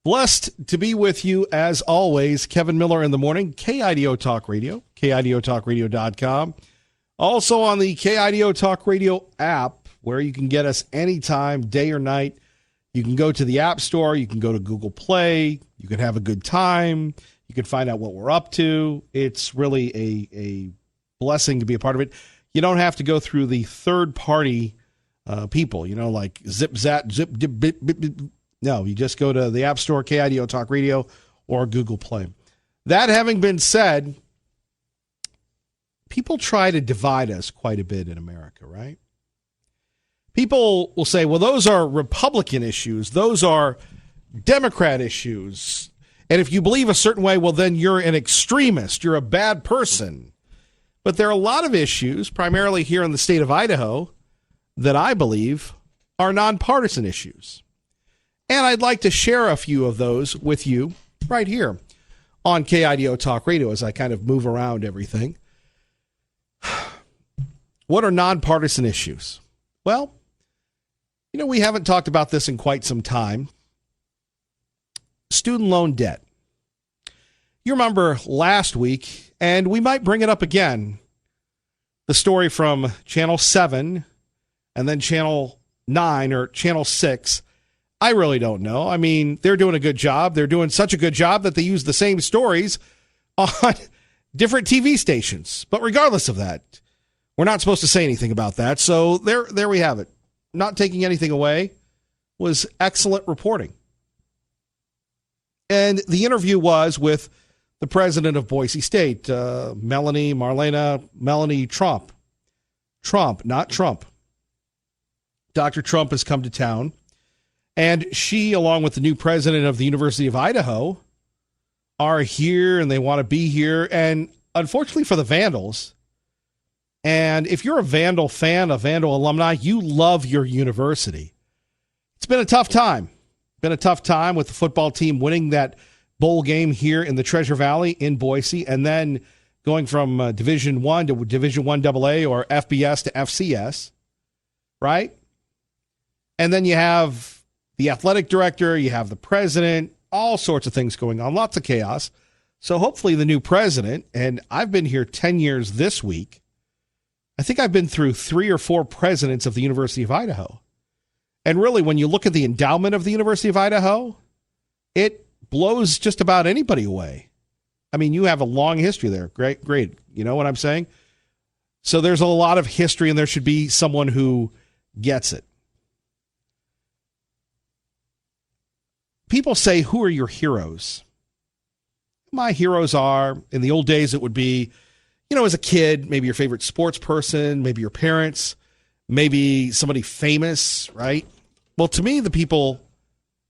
Blessed to be with you as always. Kevin Miller in the morning, KIDO Talk Radio, KIDOTalkRadio.com. Also on the KIDO Talk Radio app, where you can get us anytime, day or night. You can go to the App Store. You can go to Google Play. You can have a good time. You can find out what we're up to. It's really a blessing to be a part of it. You don't have to go through the third-party people, like Zip, Zap, Zip, Dip, Bip, Bip, Bip. No, you just go to the App Store, KIDO Talk Radio, or Google Play. That having been said, people try to divide us quite a bit in America, right? People will say, well, those are Republican issues. Those are Democrat issues. And if you believe a certain way, well, then you're an extremist. You're a bad person. But there are a lot of issues, primarily here in the state of Idaho, that I believe are nonpartisan issues. And I'd like to share a few of those with you right here on KIDO Talk Radio as I kind of move around everything. What are nonpartisan issues? Well, we haven't talked about this in quite some time. Student loan debt. You remember last week, and we might bring it up again, the story from Channel 7 and then Channel 9 or Channel 6. I really don't know. I mean, they're doing a good job. They're doing such a good job that they use the same stories on different TV stations. But regardless of that, we're not supposed to say anything about that. So there we have it. Not taking anything away, was excellent reporting. And the interview was with the president of Boise State, Melanie Trump. Trump, not Trump. Dr. Trump has come to town. And she, along with the new president of the University of Idaho, are here and they want to be here. And unfortunately for the Vandals, and if you're a Vandal fan, a Vandal alumni, you love your university. It's been a tough time. Been a tough time with the football team winning that bowl game here in the Treasure Valley in Boise, and then going from Division I to Division I AA or FBS to FCS, right? And then you have the athletic director, you have the president, all sorts of things going on, lots of chaos. So hopefully the new president, and I've been here 10 years this week, I think I've been through 3 or 4 presidents of the University of Idaho. And really, when you look at the endowment of the University of Idaho, it blows just about anybody away. I mean, you have a long history there. Great. You know what I'm saying? So there's a lot of history, and there should be someone who gets it. People say, who are your heroes? My heroes are, in the old days, it would be, as a kid, maybe your favorite sports person, maybe your parents, maybe somebody famous, right? Well, to me, the people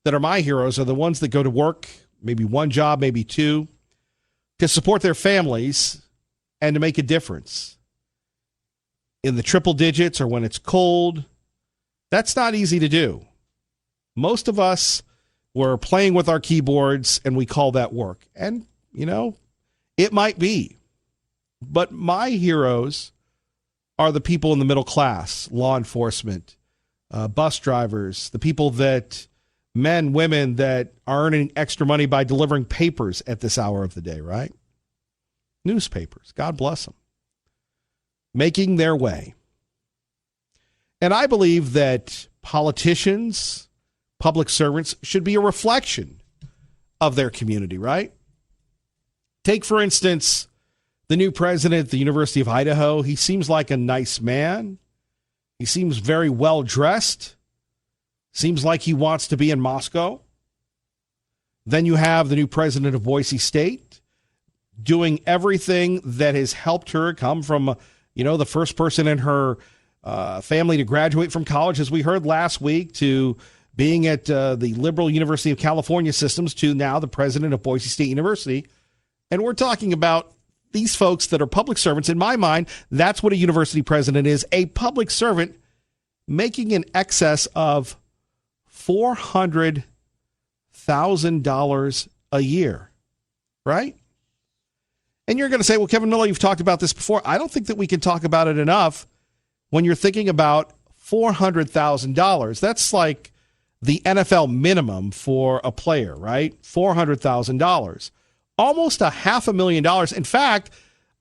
that are my heroes are the ones that go to work, maybe one job, maybe 2, to support their families and to make a difference. In the triple digits or when it's cold, that's not easy to do. Most of us were playing with our keyboards and we call that work. And, it might be. But my heroes are the people in the middle class, law enforcement, bus drivers, the people that, men, women that are earning extra money by delivering papers at this hour of the day, right? Newspapers, God bless them. Making their way. And I believe that politicians, public servants should be a reflection of their community, right? Take, for instance, the new president at the University of Idaho. He seems like a nice man. He seems very well dressed. Seems like he wants to be in Moscow. Then you have the new president of Boise State doing everything that has helped her come from, the first person in her family to graduate from college, as we heard last week, to being at the liberal University of California systems, to now the president of Boise State University. And we're talking about these folks that are public servants. In my mind, that's what a university president is, a public servant making in excess of $400,000 a year, right? And you're going to say, well, Kevin Miller, you've talked about this before. I don't think that we can talk about it enough when you're thinking about $400,000. That's like the NFL minimum for a player, right? $400,000. Almost $500,000. In fact,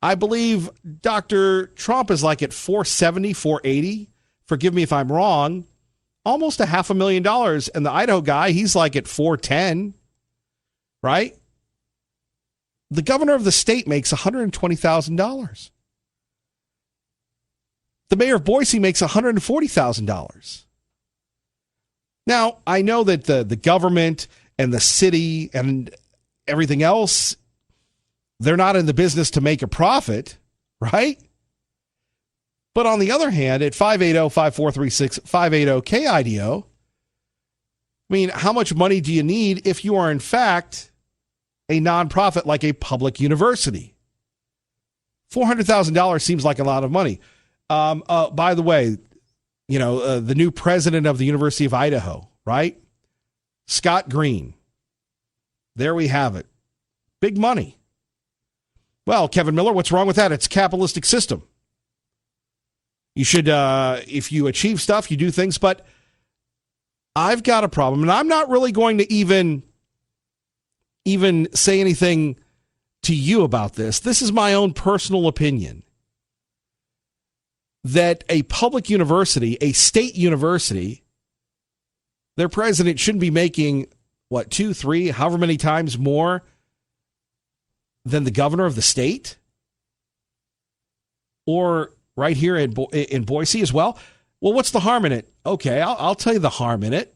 I believe Dr. Trump is like at 470, 480. Forgive me if I'm wrong. Almost $500,000. And the Idaho guy, he's like at 410, right? The governor of the state makes $120,000. The mayor of Boise makes $140,000. Now, I know that the government and the city and everything else, they're not in the business to make a profit, right? But on the other hand, at 580-5436-580-KIDO, I mean, how much money do you need if you are, in fact, a nonprofit like a public university? $400,000 seems like a lot of money. By the way, the new president of the University of Idaho, right? Scott Green. There we have it. Big money. Well, Kevin Miller, what's wrong with that? It's a capitalistic system. You should, if you achieve stuff, you do things, but I've got a problem, and I'm not really going to even say anything to you about this. This is my own personal opinion. That a public university, a state university, their president shouldn't be making, 2, 3, however many times more than the governor of the state? Or right here in Boise as well? Well, what's the harm in it? Okay, I'll tell you the harm in it.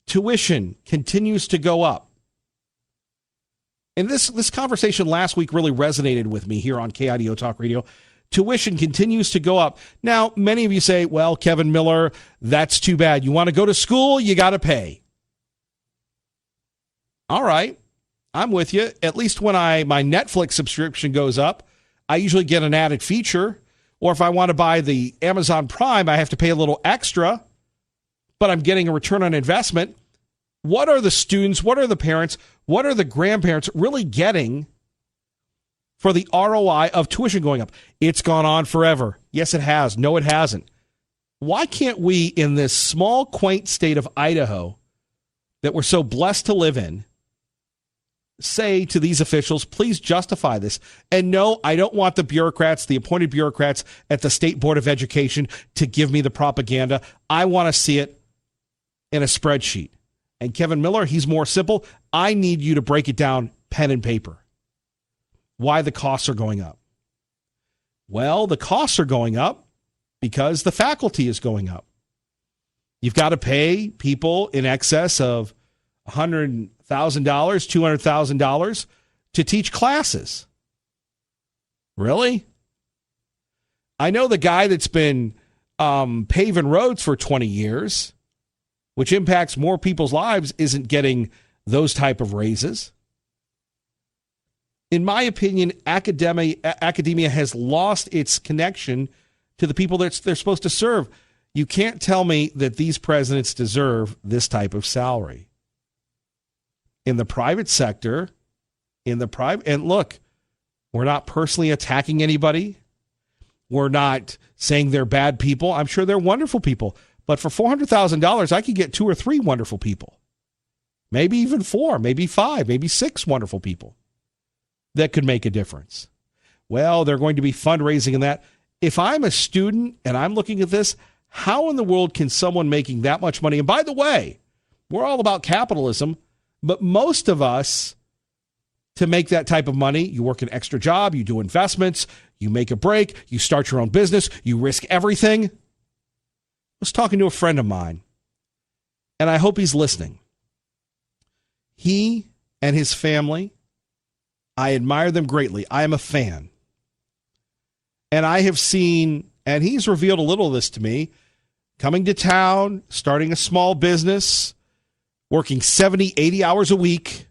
Tuition continues to go up. And this conversation last week really resonated with me here on KIDO Talk Radio. Tuition continues to go up. Now, many of you say, well, Kevin Miller, that's too bad. You want to go to school, you got to pay. All right, I'm with you. At least when my Netflix subscription goes up, I usually get an added feature. Or if I want to buy the Amazon Prime, I have to pay a little extra, but I'm getting a return on investment. What are the students, what are the parents, what are the grandparents really getting for the ROI of tuition going up? It's gone on forever. Yes, it has. No, it hasn't. Why can't we, in this small, quaint state of Idaho that we're so blessed to live in, say to these officials, please justify this? And no, I don't want the bureaucrats, the appointed bureaucrats at the State Board of Education to give me the propaganda. I want to see it in a spreadsheet. And Kevin Miller, he's more simple. I need you to break it down pen and paper. Why the costs are going up? Well, the costs are going up because the faculty is going up. You've got to pay people in excess of $100,000, $200,000 to teach classes. Really? I know the guy that's been paving roads for 20 years, which impacts more people's lives, isn't getting those type of raises. In my opinion, academia has lost its connection to the people that they're supposed to serve. You can't tell me that these presidents deserve this type of salary. In the private sector, and look, we're not personally attacking anybody. We're not saying they're bad people. I'm sure they're wonderful people. But for $400,000, I could get 2 or 3 wonderful people. Maybe even 4, maybe 5, maybe 6 wonderful people that could make a difference. Well, they're going to be fundraising in that. If I'm a student and I'm looking at this, how in the world can someone making that much money? And by the way, we're all about capitalism, but most of us, to make that type of money, you work an extra job, you do investments, you make a break, you start your own business, you risk everything. I was talking to a friend of mine, and I hope he's listening. He and his family, I admire them greatly. I am a fan. And I have seen, and he's revealed a little of this to me, coming to town, starting a small business, working 70, 80 hours a week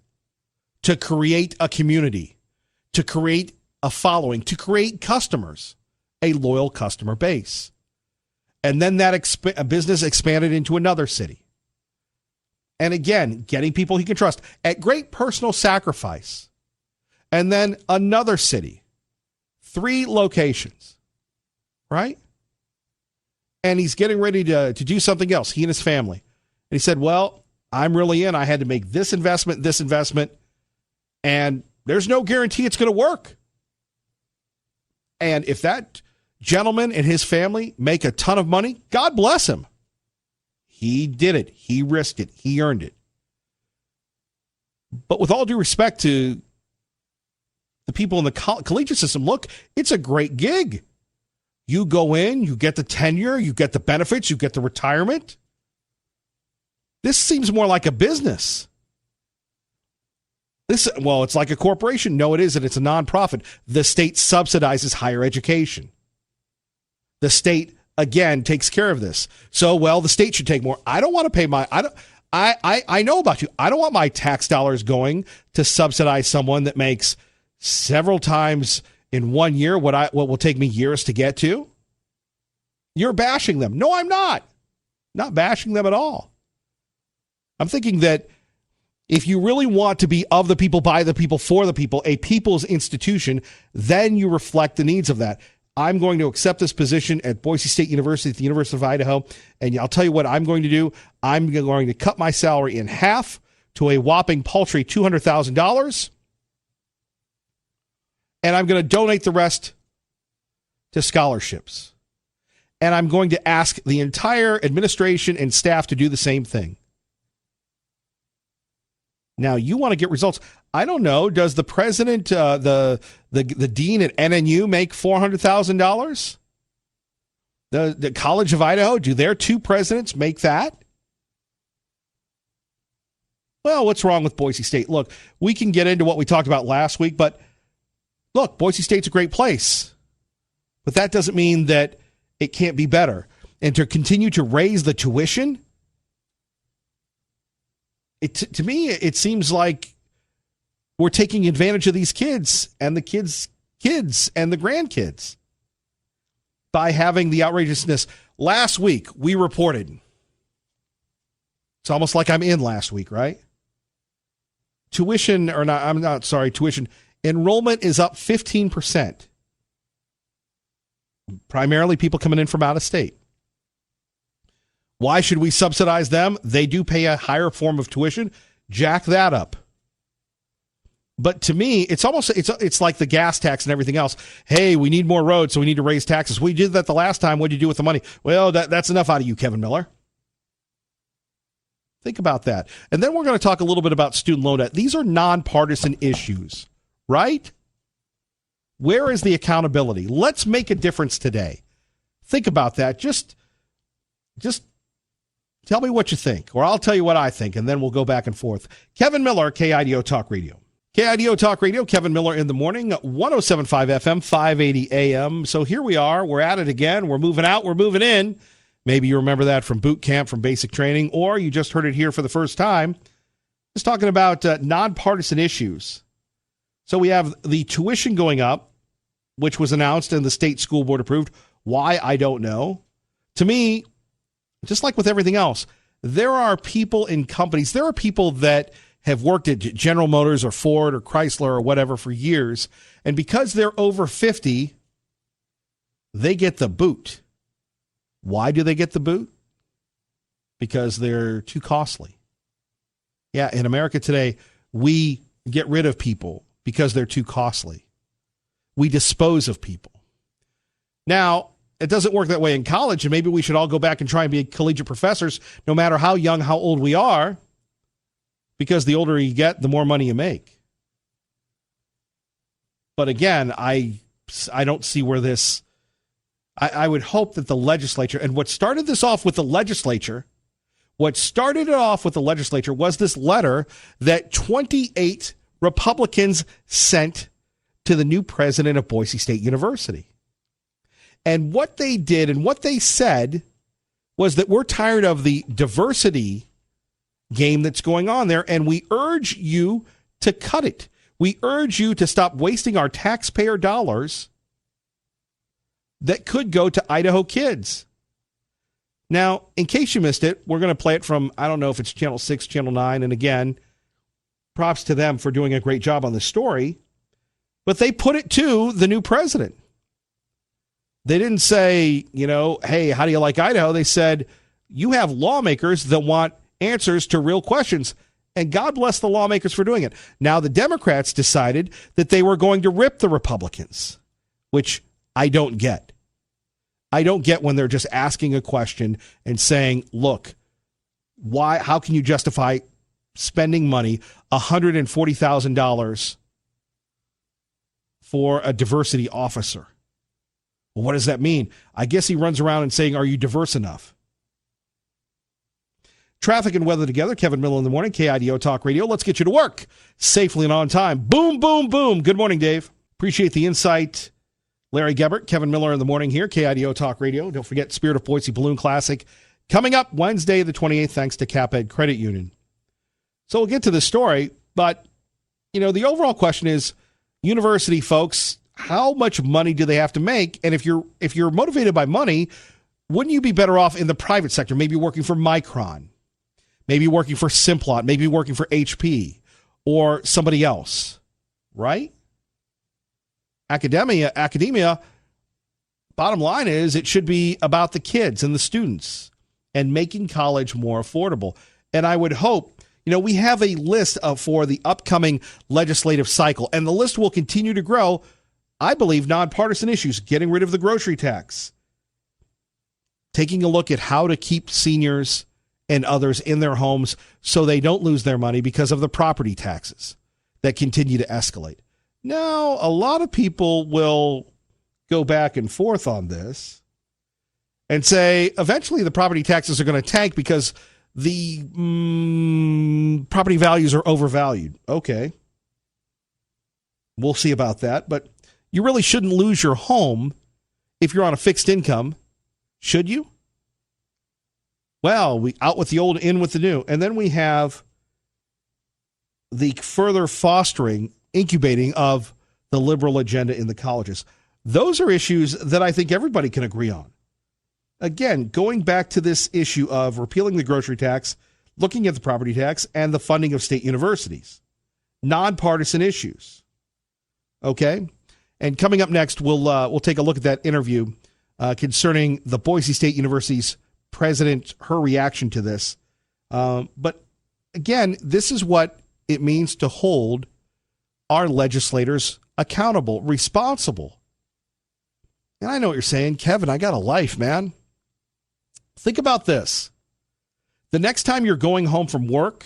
to create a community, to create a following, to create customers, a loyal customer base. And then that business expanded into another city. And again, getting people he can trust at great personal sacrifice. And then another city, 3 locations, right? And he's getting ready to do something else, he and his family. And he said, well, I'm really in. I had to make this investment, and there's no guarantee it's going to work. And if that gentleman and his family make a ton of money, God bless him. He did it. He risked it. He earned it. But with all due respect to the people in the collegiate system, look, it's a great gig. You go in, you get the tenure, you get the benefits, you get the retirement. This seems more like a business. It's like a corporation. No, it isn't. It's a nonprofit. The state subsidizes higher education. The state, again, takes care of this. So, the state should take more. I don't want to pay I know about you. I don't want my tax dollars going to subsidize someone that makes several times in 1 year what will take me years to get to. You're bashing them. No, I'm not. Not bashing them at all. I'm thinking that if you really want to be of the people, by the people, for the people, a people's institution, then you reflect the needs of that. I'm going to accept this position at Boise State University, at the University of Idaho, and I'll tell you what I'm going to do. I'm going to cut my salary in half to a whopping paltry $200,000, and I'm going to donate the rest to scholarships. And I'm going to ask the entire administration and staff to do the same thing. Now, you want to get results. I don't know. Does the president, the dean at NNU make $400,000? The College of Idaho, do their two presidents make that? Well, what's wrong with Boise State? Look, we can get into what we talked about last week, but look, Boise State's a great place. But that doesn't mean that it can't be better. And to continue to raise the tuition, to me, it seems like we're taking advantage of these kids and the kids' kids and the grandkids by having the outrageousness. Last week, we reported. It's almost like I'm in last week, right? Tuition enrollment is up 15%. Primarily people coming in from out of state. Why should we subsidize them? They do pay a higher form of tuition. Jack that up. But to me, it's like the gas tax and everything else. Hey, we need more roads, so we need to raise taxes. We did that the last time. What did you do with the money? Well, that's enough out of you, Kevin Miller. Think about that. And then we're going to talk a little bit about student loan debt. These are nonpartisan issues, right? Where is the accountability? Let's make a difference today. Think about that. Just tell me what you think, or I'll tell you what I think, and then we'll go back and forth. Kevin Miller, KIDO Talk Radio. KIDO Talk Radio, Kevin Miller in the morning, 107.5 FM, 580 AM. So here we are. We're at it again. We're moving out. We're moving in. Maybe you remember that from boot camp, from basic training, or you just heard it here for the first time. Just talking about nonpartisan issues. So we have the tuition going up, which was announced and the state school board approved. Why, I don't know. To me, just like with everything else, there are people in companies, there are people that have worked at General Motors or Ford or Chrysler or whatever for years, and because they're over 50, they get the boot. Why do they get the boot? Because they're too costly. Yeah, in America today, we get rid of people because they're too costly. We dispose of people. Now, it doesn't work that way in college, and maybe we should all go back and try and be collegiate professors, no matter how young, how old we are, because the older you get, the more money you make. But again, I don't see where this... I would hope that the legislature, and what started this off with the legislature, was this letter that 28 Republicans sent to the new president of Boise State University. And what they did and what they said was that we're tired of the diversity game that's going on there, and we urge you to cut it. We urge you to stop wasting our taxpayer dollars that could go to Idaho kids. Now, in case you missed it, we're going to play it from, I don't know if it's Channel 6, Channel 9, and again, props to them for doing a great job on this story, but they put it to the new president. They didn't say, hey, how do you like Idaho? They said, you have lawmakers that want answers to real questions. And God bless the lawmakers for doing it. Now, the Democrats decided that they were going to rip the Republicans, which I don't get. I don't get when they're just asking a question and saying, look, how can you justify spending money, $140,000 for a diversity officer? Well, what does that mean? I guess he runs around and saying, are you diverse enough? Traffic and weather together. Kevin Miller in the morning, KIDO Talk Radio. Let's get you to work safely and on time. Boom, boom, boom. Good morning, Dave. Appreciate the insight. Larry Gebert, Kevin Miller in the morning here, KIDO Talk Radio. Don't forget Spirit of Boise Balloon Classic coming up Wednesday the 28th, thanks to CapEd Credit Union. So we'll get to the story, but, the overall question is, university folks, how much money do they have to make? And if you're motivated by money, wouldn't you be better off in the private sector, maybe working for Micron, maybe working for Simplot, maybe working for HP or somebody else, right? Academia, bottom line is it should be about the kids and the students and making college more affordable. And I would hope, we have a list for the upcoming legislative cycle, and the list will continue to grow. I believe nonpartisan issues, getting rid of the grocery tax, taking a look at how to keep seniors and others in their homes so they don't lose their money because of the property taxes that continue to escalate. Now, a lot of people will go back and forth on this and say eventually the property taxes are going to tank because the property values are overvalued. Okay. We'll see about that. But you really shouldn't lose your home if you're on a fixed income, should you? Well, we out with the old, in with the new. And then we have the further fostering, incubating of the liberal agenda in the colleges. Those are issues that I think everybody can agree on. Again, going back to this issue of repealing the grocery tax, looking at the property tax, and the funding of state universities. Nonpartisan issues. Okay? And coming up next, we'll take a look at that interview concerning the Boise State University's president, her reaction to this. But again, this is what it means to hold our legislators accountable, responsible. And I know what you're saying, Kevin, I got a life, man. Think about this. The next time you're going home from work,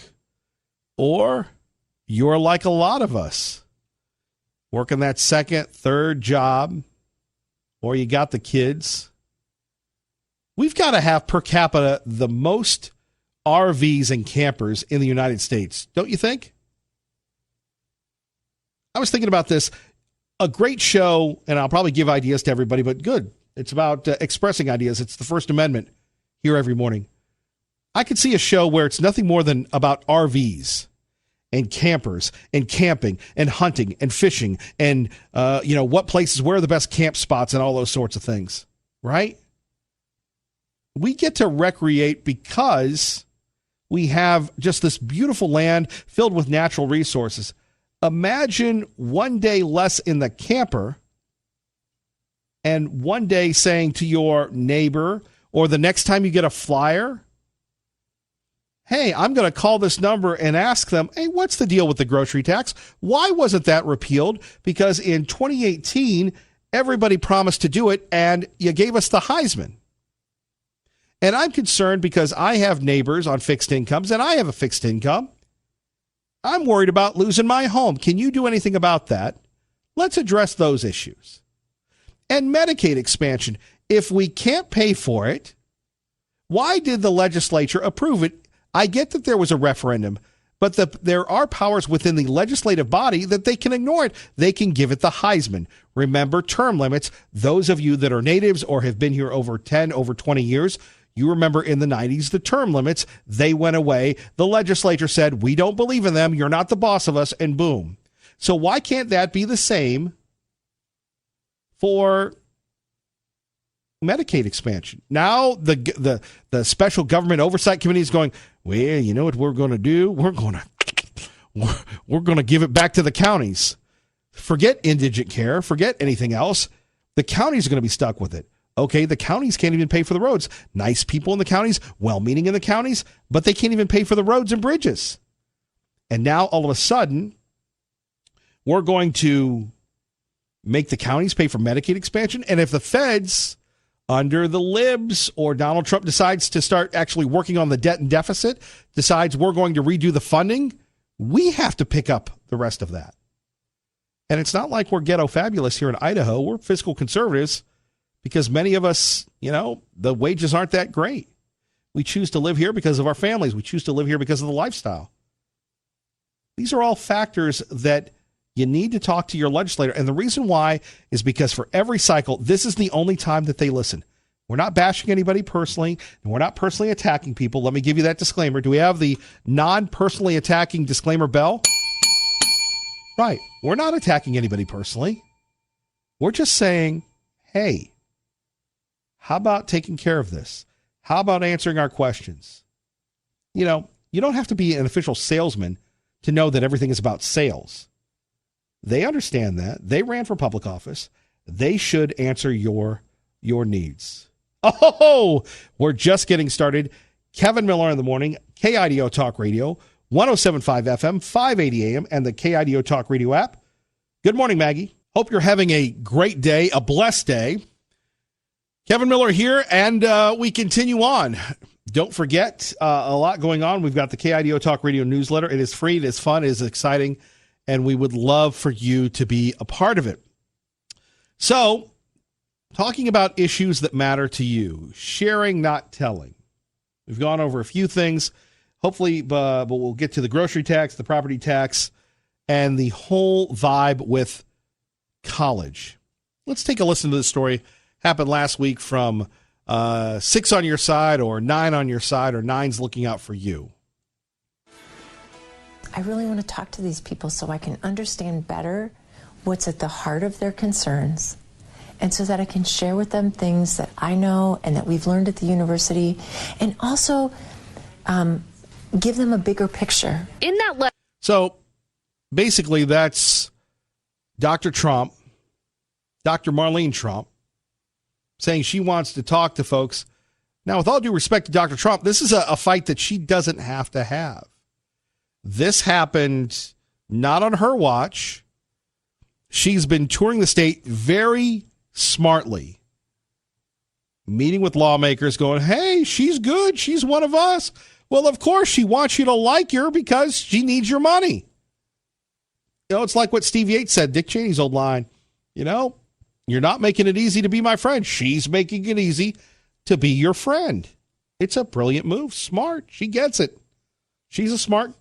or you're like a lot of us, working that second, third job, or you got the kids, we've got to have per capita the most RVs and campers in the United States, don't you think? I was thinking about this. A great show, and I'll probably give ideas to everybody, but good. It's about expressing ideas. It's the First Amendment here every morning. I could see a show where it's nothing more than about RVs and campers and camping and hunting and fishing and, what places, where are the best camp spots and all those sorts of things, right? We get to recreate because we have just this beautiful land filled with natural resources. Imagine one day less in the camper and one day saying to your neighbor or the next time you get a flyer, hey, I'm going to call this number and ask them, hey, what's the deal with the grocery tax? Why wasn't that repealed? Because in 2018, everybody promised to do it and you gave us the Heisman. And I'm concerned because I have neighbors on fixed incomes and I have a fixed income. I'm worried about losing my home. Can you do anything about that? Let's address those issues. And Medicaid expansion. If we can't pay for it, why did the legislature approve it? I get that there was a referendum, but there are powers within the legislative body that they can ignore it. They can give it the Heisman. Remember term limits. Those of you that are natives or have been here over 10, over 20 years, you remember in the 90s, the term limits, they went away. The legislature said, we don't believe in them. You're not the boss of us. And boom. So why can't that be the same for Medicaid expansion? Now the special government oversight committee is going, well, you know what we're going to do? We're going to give it back to the counties. Forget indigent care. Forget anything else. The counties are going to be stuck with it. Okay, the counties can't even pay for the roads. Nice people in the counties, well-meaning in the counties, but they can't even pay for the roads and bridges. And now, all of a sudden, we're going to make the counties pay for Medicaid expansion. And if the feds, under the libs, or Donald Trump decides to start actually working on the debt and deficit, decides we're going to redo the funding, we have to pick up the rest of that. And it's not like we're ghetto fabulous here in Idaho. We're fiscal conservatives because many of us, the wages aren't that great. We choose to live here because of our families. We choose to live here because of the lifestyle. These are all factors that you need to talk to your legislator. And the reason why is because for every cycle, this is the only time that they listen. We're not bashing anybody personally, and we're not personally attacking people. Let me give you that disclaimer. Do we have the non-personally attacking disclaimer bell? Right. We're not attacking anybody personally. We're just saying, hey, how about taking care of this? How about answering our questions? You don't have to be an official salesman to know that everything is about sales. They understand that. They ran for public office. They should answer your needs. Oh, we're just getting started. Kevin Miller in the morning, KIDO Talk Radio, 107.5 FM, 580 AM, and the KIDO Talk Radio app. Good morning, Maggie. Hope you're having a great day, a blessed day. Kevin Miller here, and we continue on. Don't forget, a lot going on. We've got the KIDO Talk Radio newsletter. It is free, it is fun, it is exciting, and we would love for you to be a part of it. So, talking about issues that matter to you, sharing, not telling. We've gone over a few things, hopefully, but we'll get to the grocery tax, the property tax, and the whole vibe with college. Let's take a listen to this story. Happened last week from 6 on your side or 9 on your side or 9's looking out for you. I really want to talk to these people so I can understand better what's at the heart of their concerns, and so that I can share with them things that I know and that we've learned at the university, and also give them a bigger picture. So basically that's Dr. Trump, Dr. Marlene Trump, saying she wants to talk to folks. Now, with all due respect to Dr. Trump, this is a fight that she doesn't have to have. This happened not on her watch. She's been touring the state very smartly, meeting with lawmakers, going, hey, she's good. She's one of us. Well, of course, she wants you to like her because she needs your money. It's like what Steve Yates said, Dick Cheney's old line. You're not making it easy to be my friend. She's making it easy to be your friend. It's a brilliant move. Smart. She gets it. She's a smart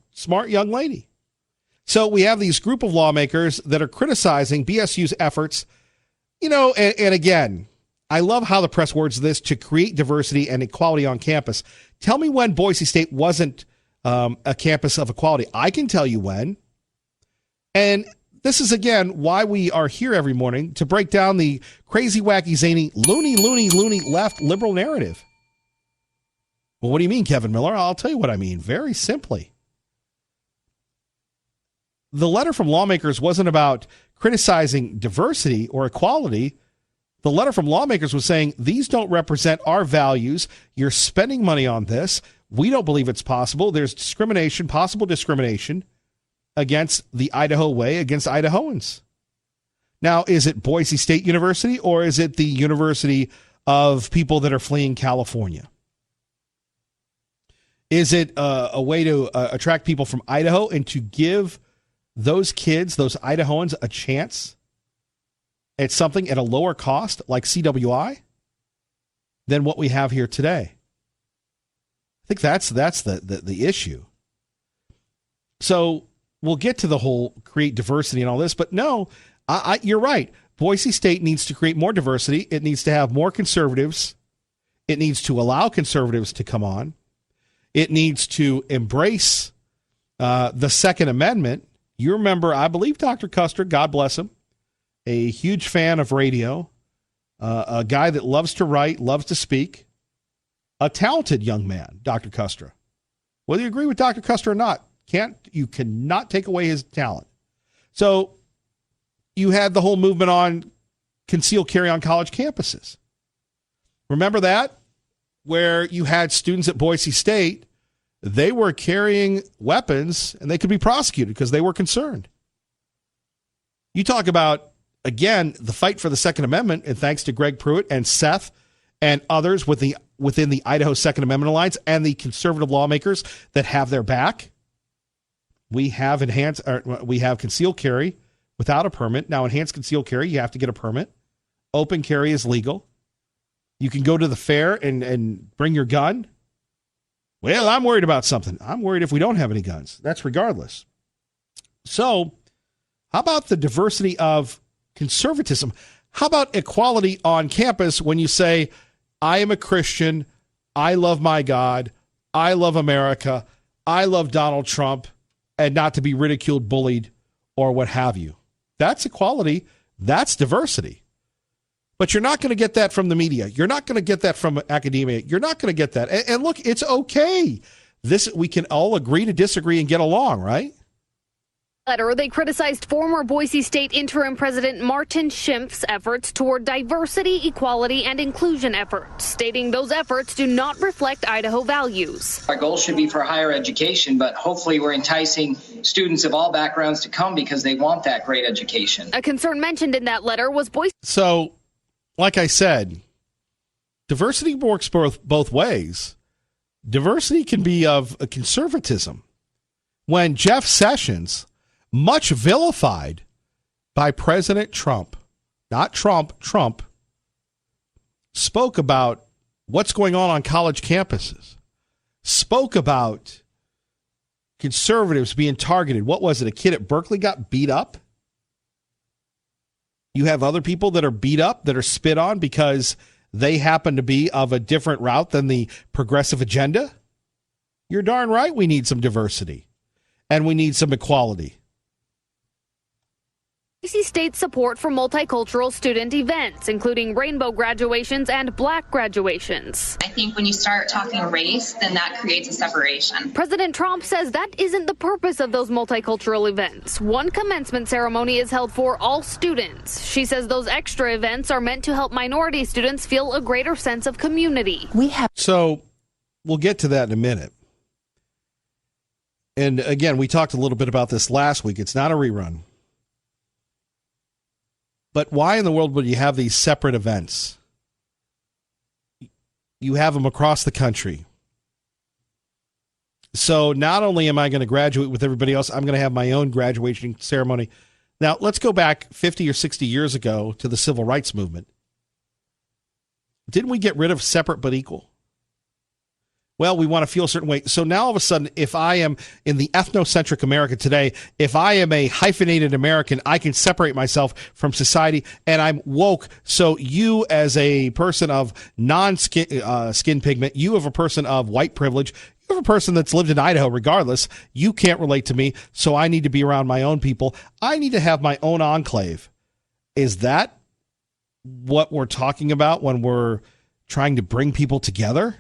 young lady. So we have these group of lawmakers that are criticizing BSU's efforts, and again, I love how the press words this, to create diversity and equality on campus. Tell me when Boise State wasn't a campus of equality. I can tell you when. And this is, again, why we are here every morning, to break down the crazy, wacky, zany, loony left liberal narrative. Well, what do you mean, Kevin Miller? I'll tell you what I mean. Very simply. The letter from lawmakers wasn't about criticizing diversity or equality. The letter from lawmakers was saying, these don't represent our values. You're spending money on this. We don't believe it's possible. There's discrimination, possible discrimination against the Idaho way, against Idahoans. Now, is it Boise State University, or is it the university of people that are fleeing California? Is it a way to attract people from Idaho and to give those kids, those Idahoans, a chance at something at a lower cost like CWI than what we have here today? I think that's the issue. So we'll get to the whole create diversity and all this, but no, you're right. Boise State needs to create more diversity. It needs to have more conservatives. It needs to allow conservatives to come on. It needs to embrace the Second Amendment. You remember, I believe Dr. Custer, God bless him, a huge fan of radio, a guy that loves to write, loves to speak, a talented young man, Dr. Custer. Whether you agree with Dr. Custer or not, you cannot take away his talent. So you had the whole movement on concealed carry on college campuses. Remember that? Where you had students at Boise State, they were carrying weapons and they could be prosecuted because they were concerned. You talk about, again, the fight for the Second Amendment, and thanks to Greg Pruitt and Seth and others within the Idaho Second Amendment Alliance and the conservative lawmakers that have their back. We have concealed carry without a permit. Now, enhanced concealed carry, you have to get a permit. Open carry is legal. You can go to the fair and bring your gun. Well, I'm worried about something. I'm worried if we don't have any guns. That's regardless. So, how about the diversity of conservatism? How about equality on campus when you say, I am a Christian, I love my God, I love America, I love Donald Trump, and not to be ridiculed, bullied, or what have you? That's equality. That's diversity. But you're not going to get that from the media. You're not going to get that from academia. You're not going to get that. And look, it's okay. We can all agree to disagree and get along, right? They criticized former Boise State interim president Martin Schimpf's efforts toward diversity, equality, and inclusion efforts, stating those efforts do not reflect Idaho values. Our goal should be for higher education, but hopefully we're enticing students of all backgrounds to come because they want that great education. A concern mentioned in that letter was Boise. So, like I said, diversity works both ways. Diversity can be of a conservatism. When Jeff Sessions, much vilified by President Trump, not Trump, spoke about what's going on college campuses, spoke about conservatives being targeted. What was it? A kid at Berkeley got beat up? You have other people that are beat up, that are spit on because they happen to be of a different route than the progressive agenda? You're darn right we need some diversity, and we need some equality. Boise State's support for multicultural student events, including rainbow graduations and black graduations. I think when you start talking race, then that creates a separation. President Trump says that isn't the purpose of those multicultural events. One commencement ceremony is held for all students. She says those extra events are meant to help minority students feel a greater sense of community. So we'll get to that in a minute. And again, we talked a little bit about this last week. It's not a rerun. But why in the world would you have these separate events? You have them across the country. So not only am I going to graduate with everybody else, I'm going to have my own graduation ceremony. Now, let's go back 50 or 60 years ago to the civil rights movement. Didn't we get rid of separate but equal? Well, we want to feel a certain way. So now all of a sudden, if I am in the ethnocentric America today, if I am a hyphenated American, I can separate myself from society and I'm woke. So you as a person of skin pigment, you have a person of white privilege, you have a person that's lived in Idaho regardless, you can't relate to me. So I need to be around my own people. I need to have my own enclave. Is that what we're talking about when we're trying to bring people together?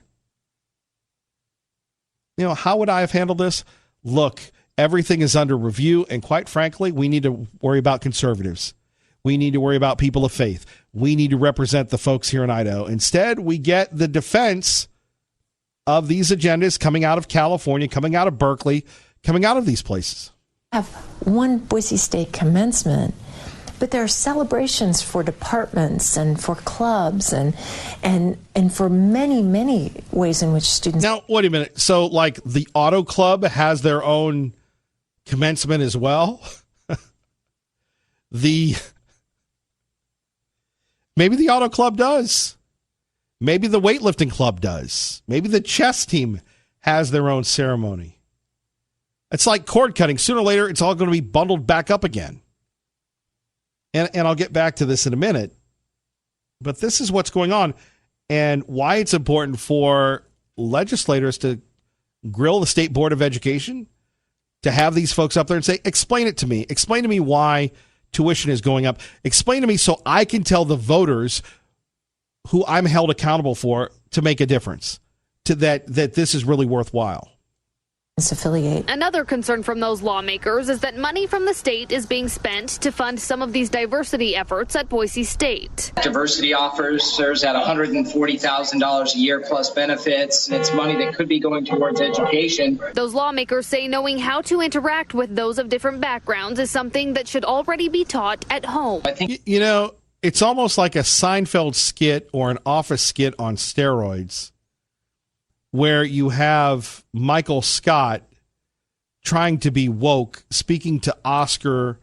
You know, how would I have handled this? Look, everything is under review, and quite frankly, we need to worry about conservatives. We need to worry about people of faith. We need to represent the folks here in Idaho. Instead, we get the defense of these agendas coming out of California, coming out of Berkeley, coming out of these places. Have one Boise State commencement, but there are celebrations for departments and for clubs and for many, many ways in which students... Now, wait a minute. So, like, the auto club has their own commencement as well? Maybe the auto club does. Maybe the weightlifting club does. Maybe the chess team has their own ceremony. It's like cord cutting. Sooner or later, it's all going to be bundled back up again. And I'll get back to this in a minute. But this is what's going on and why it's important for legislators to grill the State Board of Education, to have these folks up there and say, explain it to me. Explain to me why tuition is going up. Explain to me so I can tell the voters who I'm held accountable for to make a difference, to that this is really worthwhile. affiliate. Another concern from those lawmakers is that money from the state is being spent to fund some of these diversity efforts at Boise State. Diversity officers at $140,000 a year plus benefits, and it's money that could be going towards education. Those lawmakers say knowing how to interact with those of different backgrounds is something that should already be taught at home. I think, it's almost like a Seinfeld skit or an Office skit on steroids, where you have Michael Scott trying to be woke, speaking to Oscar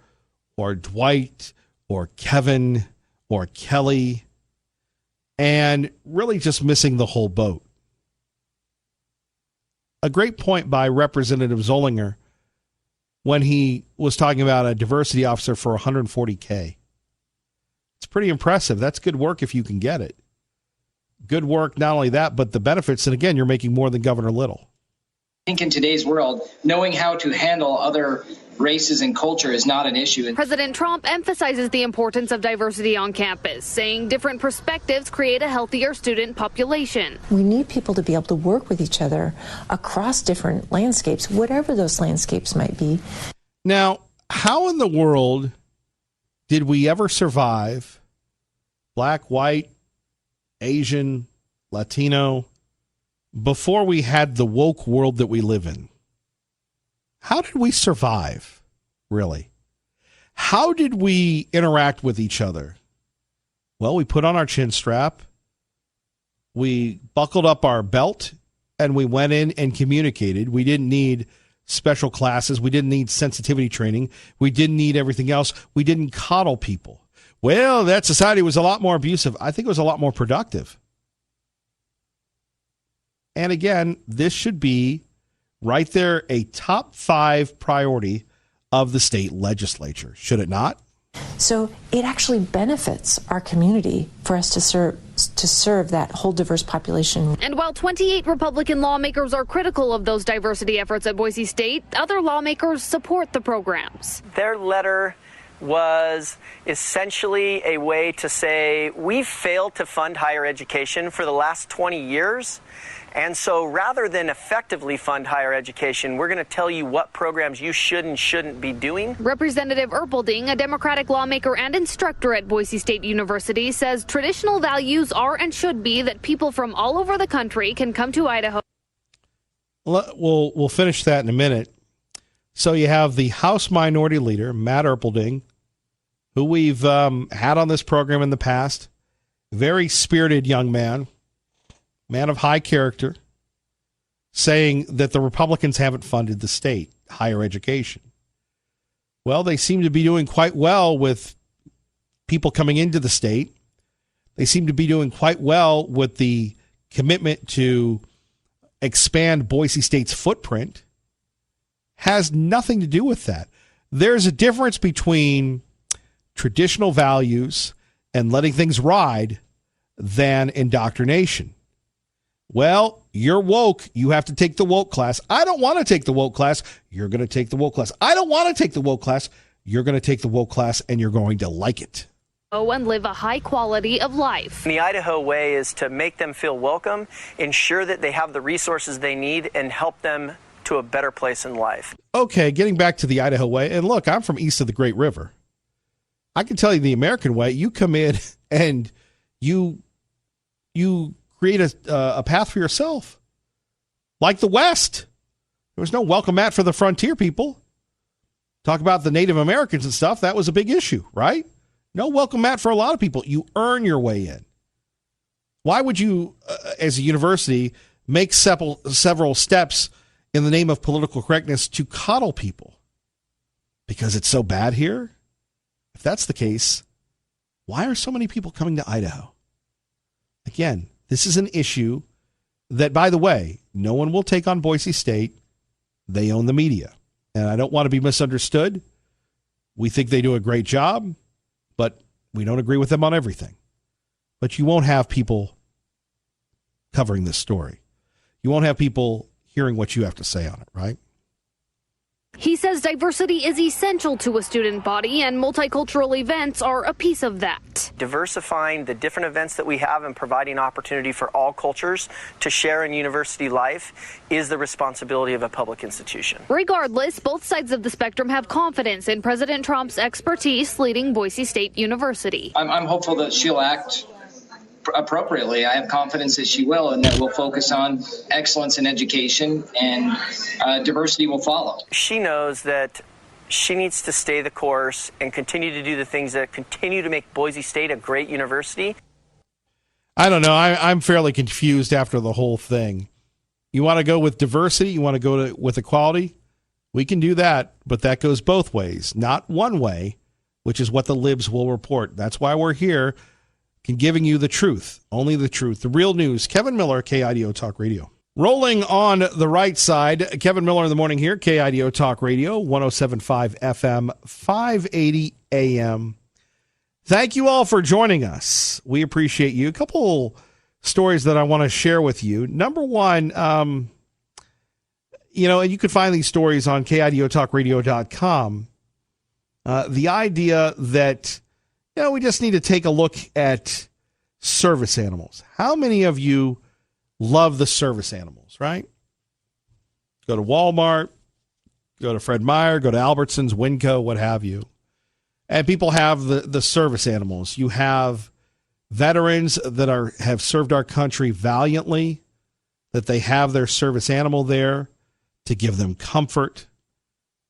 or Dwight or Kevin or Kelly, and really just missing the whole boat. A great point by Representative Zollinger when he was talking about a diversity officer for $140K. It's pretty impressive. That's good work if you can get it. Good work, not only that, but the benefits. And again, you're making more than Governor Little. I think in today's world, knowing how to handle other races and culture is not an issue. President Trump emphasizes the importance of diversity on campus, saying different perspectives create a healthier student population. We need people to be able to work with each other across different landscapes, whatever those landscapes might be. Now, how in the world did we ever survive, black, white, Asian, Latino, before we had the woke world that we live in? How did we survive, really? How did we interact with each other? Well, we put on our chin strap, we buckled up our belt, and we went in and communicated. We didn't need special classes. We didn't need sensitivity training. We didn't need everything else. We didn't coddle people. Well, that society was a lot more abusive. I think it was a lot more productive. And again, this should be right there a top 5 priority of the state legislature, should it not? So it actually benefits our community for us to serve that whole diverse population. And while 28 Republican lawmakers are critical of those diversity efforts at Boise State, other lawmakers support the programs. Their letter was essentially a way to say, we've failed to fund higher education for the last 20 years. And so rather than effectively fund higher education, we're going to tell you what programs you should and shouldn't be doing. Representative Erpelding, a Democratic lawmaker and instructor at Boise State University, says traditional values are and should be that people from all over the country can come to Idaho. We'll finish that in a minute. So you have the House Minority Leader, Matt Erpelding, who we've had on this program in the past. Very spirited young man of high character, saying that the Republicans haven't funded the state higher education. Well, they seem to be doing quite well with people coming into the state. They seem to be doing quite well with the commitment to expand Boise State's footprint. Has nothing to do with that. There's a difference between traditional values and letting things ride than indoctrination. Well, you're woke. You have to take the woke class. I don't want to take the woke class. You're going to take the woke class. I don't want to take the woke class. You're going to take the woke class, and you're going to like it. And live a high quality of life. The Idaho way is to make them feel welcome, ensure that they have the resources they need, and help them to a better place in life. Okay, getting back to the Idaho way, and look, I'm from east of the Great River. I can tell you the American way, you come in and you create a path for yourself. Like the West. There was no welcome mat for the frontier people. Talk about the Native Americans and stuff. That was a big issue, right? No welcome mat for a lot of people. You earn your way in. Why would you, as a university, make several steps in the name of political correctness to coddle people? Because it's so bad here? If that's the case, why are so many people coming to Idaho? Again, this is an issue that, by the way, no one will take on Boise State. They own the media. And I don't want to be misunderstood. We think they do a great job, but we don't agree with them on everything. But you won't have people covering this story. You won't have people hearing what you have to say on it, right? He says diversity is essential to a student body, and multicultural events are a piece of that. Diversifying the different events that we have and providing opportunity for all cultures to share in university life is the responsibility of a public institution. Regardless, both sides of the spectrum have confidence in President Trump's expertise leading Boise State University. I'm hopeful that she'll act appropriately. I have confidence that she will, and that we'll focus on excellence in education, and diversity will follow. She knows that she needs to stay the course and continue to do the things that continue to make Boise State a great university. I don't know. I'm fairly confused after the whole thing. You want to go with diversity? You want to go with equality? We can do that, but that goes both ways, not one way, which is what the libs will report. That's why we're here, giving you the truth, only the truth, the real news. Kevin Miller, KIDO Talk Radio. Rolling on the right side, Kevin Miller in the morning here, KIDO Talk Radio, 107.5 FM, 580 AM. Thank you all for joining us. We appreciate you. A couple stories that I want to share with you. Number one, and you can find these stories on KIDOTalkRadio.com. The idea that we just need to take a look at service animals. How many of you love the service animals, right? Go to Walmart, go to Fred Meyer, go to Albertsons, Winco, what have you. And people have the service animals. You have veterans that have served our country valiantly, that they have their service animal there to give them comfort.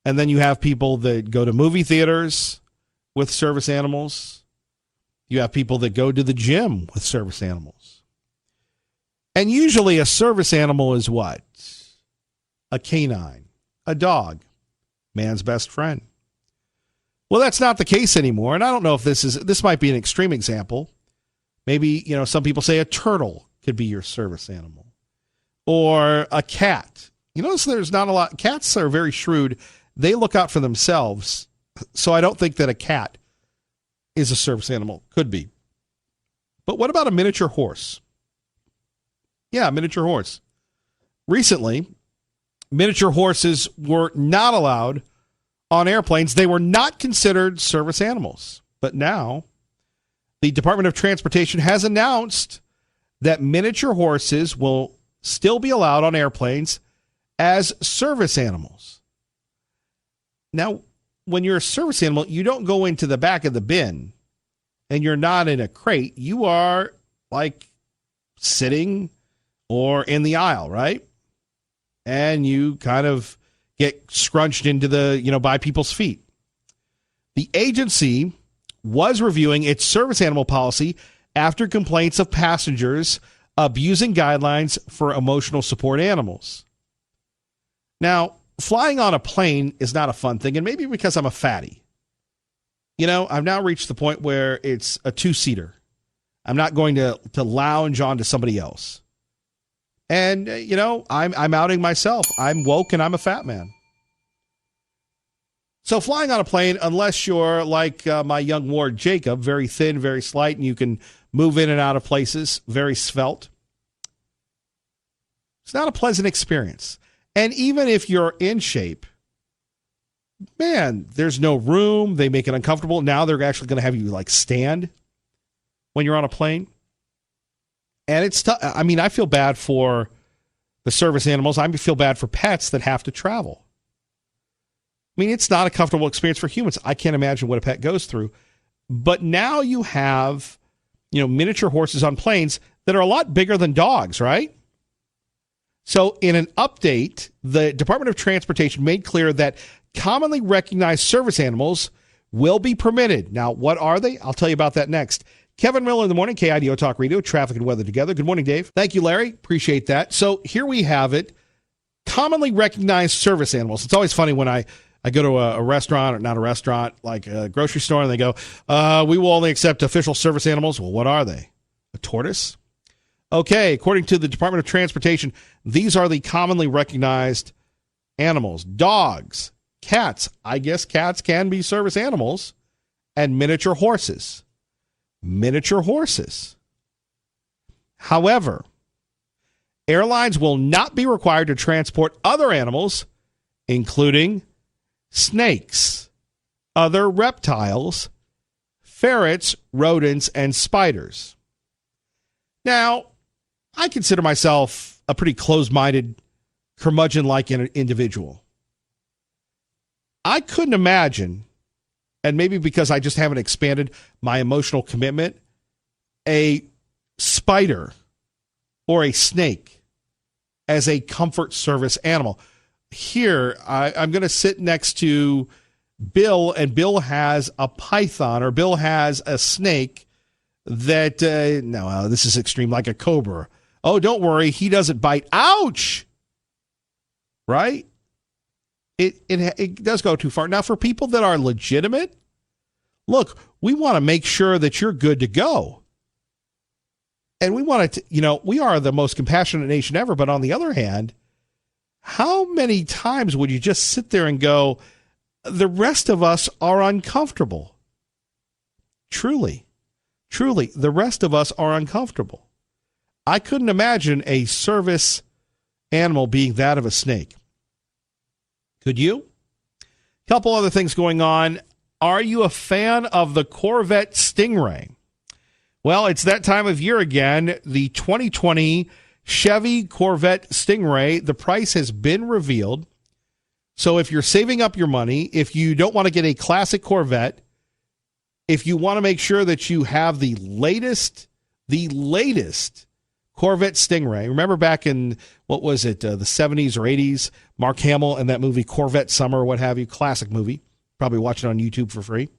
And then you have people that go to movie theaters with service animals. You have people that go to the gym with service animals. And usually a service animal is what? A canine, a dog, man's best friend. Well, that's not the case anymore. And I don't know if this might be an extreme example. Maybe, some people say a turtle could be your service animal, or a cat. So there's not a lot. Cats are very shrewd. They look out for themselves. So I don't think that a cat is a service animal. Could be. But what about a miniature horse? Yeah, a miniature horse. Recently, miniature horses were not allowed on airplanes. They were not considered service animals. But now, the Department of Transportation has announced that miniature horses will still be allowed on airplanes as service animals. Now, when you're a service animal, you don't go into the back of the bin and you're not in a crate. You are like sitting or in the aisle, right? And you kind of get scrunched into by people's feet. The agency was reviewing its service animal policy after complaints of passengers abusing guidelines for emotional support animals. Now, flying on a plane is not a fun thing, and maybe because I'm a fatty. I've now reached the point where it's a two-seater. I'm not going to lounge onto somebody else. And, I'm outing myself. I'm woke and I'm a fat man. So flying on a plane, unless you're like my young ward, Jacob, very thin, very slight, and you can move in and out of places, very svelte, it's not a pleasant experience. And even if you're in shape, man, there's no room. They make it uncomfortable. Now they're actually going to have you stand when you're on a plane. And it's tough. I mean, I feel bad for the service animals. I feel bad for pets that have to travel. I mean, it's not a comfortable experience for humans. I can't imagine what a pet goes through. But now you have, miniature horses on planes that are a lot bigger than dogs, right? So in an update, the Department of Transportation made clear that commonly recognized service animals will be permitted. Now, what are they? I'll tell you about that next. Kevin Miller in the morning, KIDO Talk Radio, traffic and weather together. Good morning, Dave. Thank you, Larry. Appreciate that. So here we have it. Commonly recognized service animals. It's always funny when I go to a restaurant, or not a restaurant, like a grocery store, and they go, we will only accept official service animals. Well, what are they? A tortoise? Okay, according to the Department of Transportation, these are the commonly recognized animals. Dogs, cats. I guess cats can be service animals. And miniature horses. Miniature horses. However, airlines will not be required to transport other animals, including snakes, other reptiles, ferrets, rodents, and spiders. Now, I consider myself a pretty closed-minded, curmudgeon-like individual. I couldn't imagine, and maybe because I just haven't expanded my emotional commitment, a spider or a snake as a comfort service animal. Here, I'm going to sit next to Bill, and Bill has a python, or Bill has a snake that, no, this is extreme, like a cobra. Oh, don't worry, he doesn't bite. Ouch! Right? It does go too far. Now, for people that are legitimate, look, we want to make sure that you're good to go. And we want to, we are the most compassionate nation ever. But on the other hand, how many times would you just sit there and go, the rest of us are uncomfortable? Truly, the rest of us are uncomfortable. I couldn't imagine a service animal being that of a snake. Could you? A couple other things going on. Are you a fan of the Corvette Stingray? Well, it's that time of year again. The 2020 Chevy Corvette Stingray, the price has been revealed. So if you're saving up your money, if you don't want to get a classic Corvette, if you want to make sure that you have the latest Corvette Stingray. Remember back in, what was it, the 70s or 80s, Mark Hamill and that movie Corvette Summer or what have you, classic movie. Probably watch it on YouTube for free.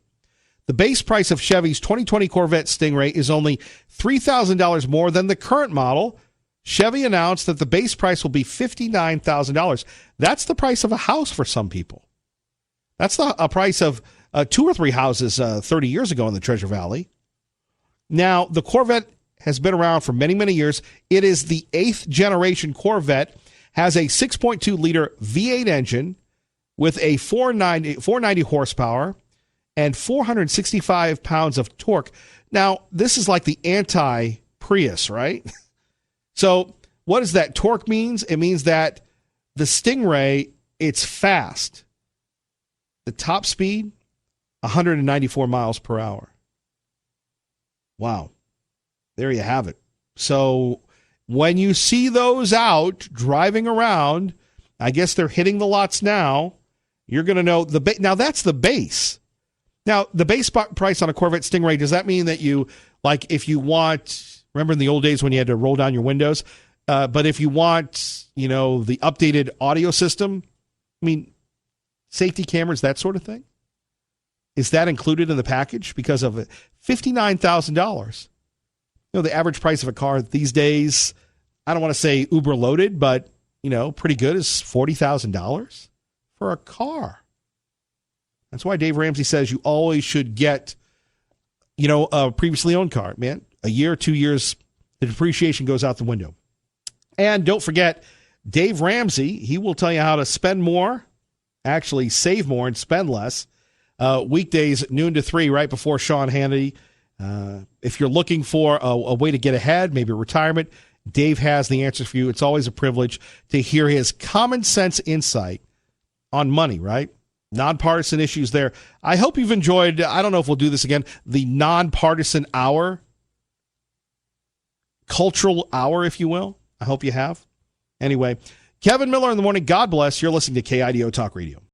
The base price of Chevy's 2020 Corvette Stingray is only $3,000 more than the current model. Chevy announced that the base price will be $59,000. That's the price of a house for some people. That's a price of 2 or 3 houses 30 years ago in the Treasure Valley. Now, the Corvette has been around for many, many years. It is the 8th generation Corvette, has a 6.2-liter V8 engine with a 490 horsepower and 465 pounds of torque. Now, this is like the anti-Prius, right? So what does that torque means? It means that the Stingray, it's fast. The top speed, 194 miles per hour. Wow. There you have it. So when you see those out driving around, I guess they're hitting the lots now, you're going to know now that's the base. Now, the base price on a Corvette Stingray, does that mean that you, like, if you want, remember in the old days when you had to roll down your windows, but if you want, the updated audio system, I mean, safety cameras, that sort of thing, is that included in the package? Because of $59,000. The average price of a car these days, I don't want to say uber loaded, but, pretty good, is $40,000 for a car. That's why Dave Ramsey says you always should get, a previously owned car. Man, a year, 2 years, the depreciation goes out the window. And don't forget, Dave Ramsey, he will tell you how to spend more, actually save more and spend less. Weekdays, noon to 3, right before Sean Hannity. If you're looking for a way to get ahead, maybe retirement, Dave has the answer for you. It's always a privilege to hear his common sense insight on money, right? Nonpartisan issues there. I hope you've enjoyed, I don't know if we'll do this again, the nonpartisan hour, cultural hour, if you will. I hope you have. Anyway, Kevin Miller in the morning. God bless. You're listening to KIDO Talk Radio.